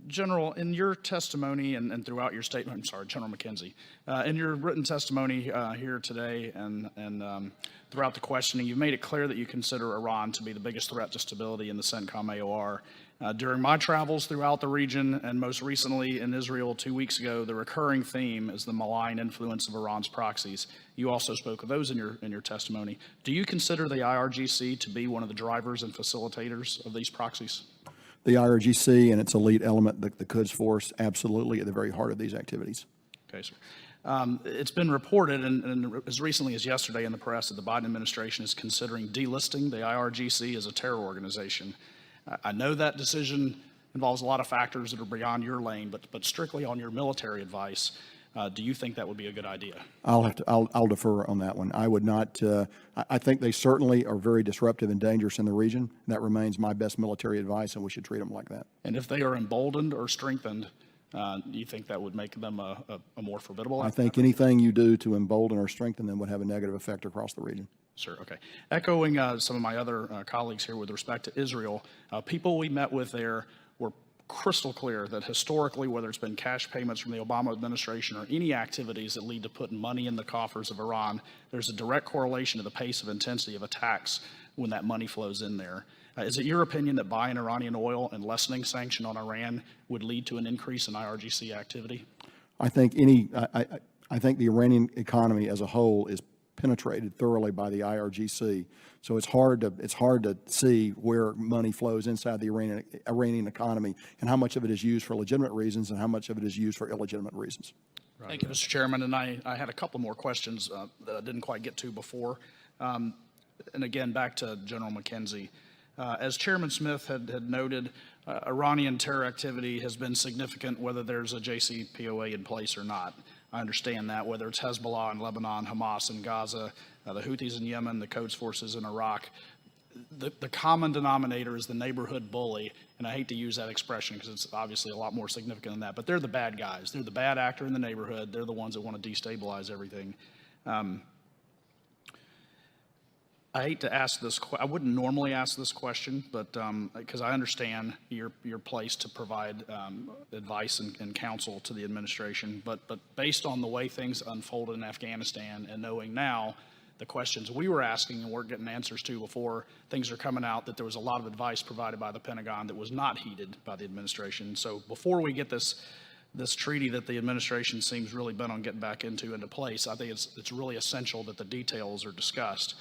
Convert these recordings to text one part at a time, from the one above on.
General, in your testimony and throughout your statement, I'm sorry, General McKenzie, in your written testimony here today and throughout the questioning, you've made it clear that you consider Iran to be the biggest threat to stability in the CENTCOM AOR. During my travels throughout the region, and most recently in Israel 2 weeks ago, the recurring theme is the malign influence of Iran's proxies. You also spoke of those in your testimony. Do you consider the IRGC to be one of the drivers and facilitators of these proxies? The IRGC and its elite element, the Quds Force, absolutely at the very heart of these activities. Okay, sir. It's been reported, and as recently as yesterday in the press, that the Biden administration is considering delisting the IRGC as a terror organization. I know that decision involves a lot of factors that are beyond your lane, but strictly on your military advice, do you think that would be a good idea? I'll defer on that one. I would not. I think they certainly are very disruptive and dangerous in the region. That remains my best military advice, and we should treat them like that. And if they are emboldened or strengthened, do you think that would make them a more formidable? I think anything you do to embolden or strengthen them would have a negative effect across the region. Sure, okay. Echoing some of my other colleagues here with respect to Israel, people we met with there were crystal clear that historically, whether it's been cash payments from the Obama administration or any activities that lead to putting money in the coffers of Iran, there's a direct correlation to the pace of intensity of attacks when that money flows in there. Is it your opinion that buying Iranian oil and lessening sanction on Iran would lead to an increase in IRGC activity? I think I think the Iranian economy as a whole is penetrated thoroughly by the IRGC. So it's hard to see where money flows inside the Iranian economy and how much of it is used for legitimate reasons and how much of it is used for illegitimate reasons. Right. Thank you, Mr. Chairman. And I had a couple more questions that I didn't quite get to before. And again, back to General McKenzie. As Chairman Smith had noted, Iranian terror activity has been significant whether there's a JCPOA in place or not. I understand that, whether it's Hezbollah in Lebanon, Hamas in Gaza, the Houthis in Yemen, the Quds Forces in Iraq. The common denominator is the neighborhood bully, and I hate to use that expression because it's obviously a lot more significant than that, but they're the bad guys. They're the bad actor in the neighborhood. They're the ones that want to destabilize everything. I hate to ask this. I wouldn't normally ask this question, but because I understand your place to provide advice and counsel to the administration. But based on the way things unfolded in Afghanistan and knowing now the questions we were asking and weren't getting answers to before things are coming out, that there was a lot of advice provided by the Pentagon that was not heeded by the administration. So before we get this treaty that the administration seems really bent on getting back into place, I think it's really essential that the details are discussed.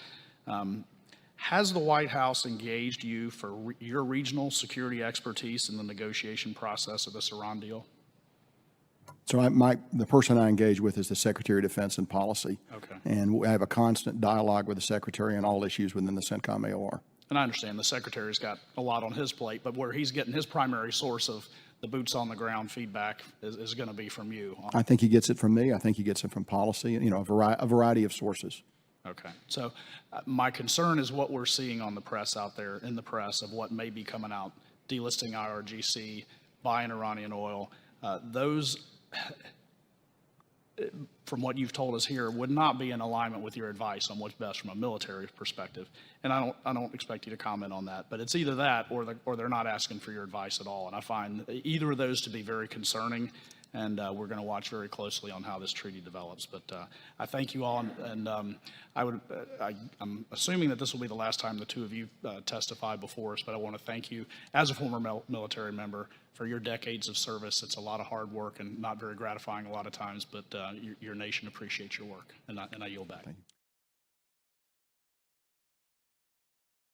Has the White House engaged you for your regional security expertise in the negotiation process of this Iran deal? So the person I engage with is the Secretary of Defense and Policy. Okay. And we have a constant dialogue with the Secretary on all issues within the CENTCOM AOR. And I understand the Secretary's got a lot on his plate, but where he's getting his primary source of the boots on the ground feedback is going to be from you. I think he gets it from me. I think he gets it from policy, a variety of sources. Okay. So my concern is what we're seeing on the press out there, in the press, of what may be coming out, delisting IRGC, buying Iranian oil. Those, from what you've told us here, would not be in alignment with your advice on what's best from a military perspective. And I don't expect you to comment on that. But it's either that or they're not asking for your advice at all. And I find either of those to be very concerning. And we're going to watch very closely on how this treaty develops. But I thank you all, and I'm assuming that this will be the last time the two of you testify before us, but I want to thank you as a former military member for your decades of service. It's a lot of hard work and not very gratifying a lot of times, but your nation appreciates your work, and I yield back.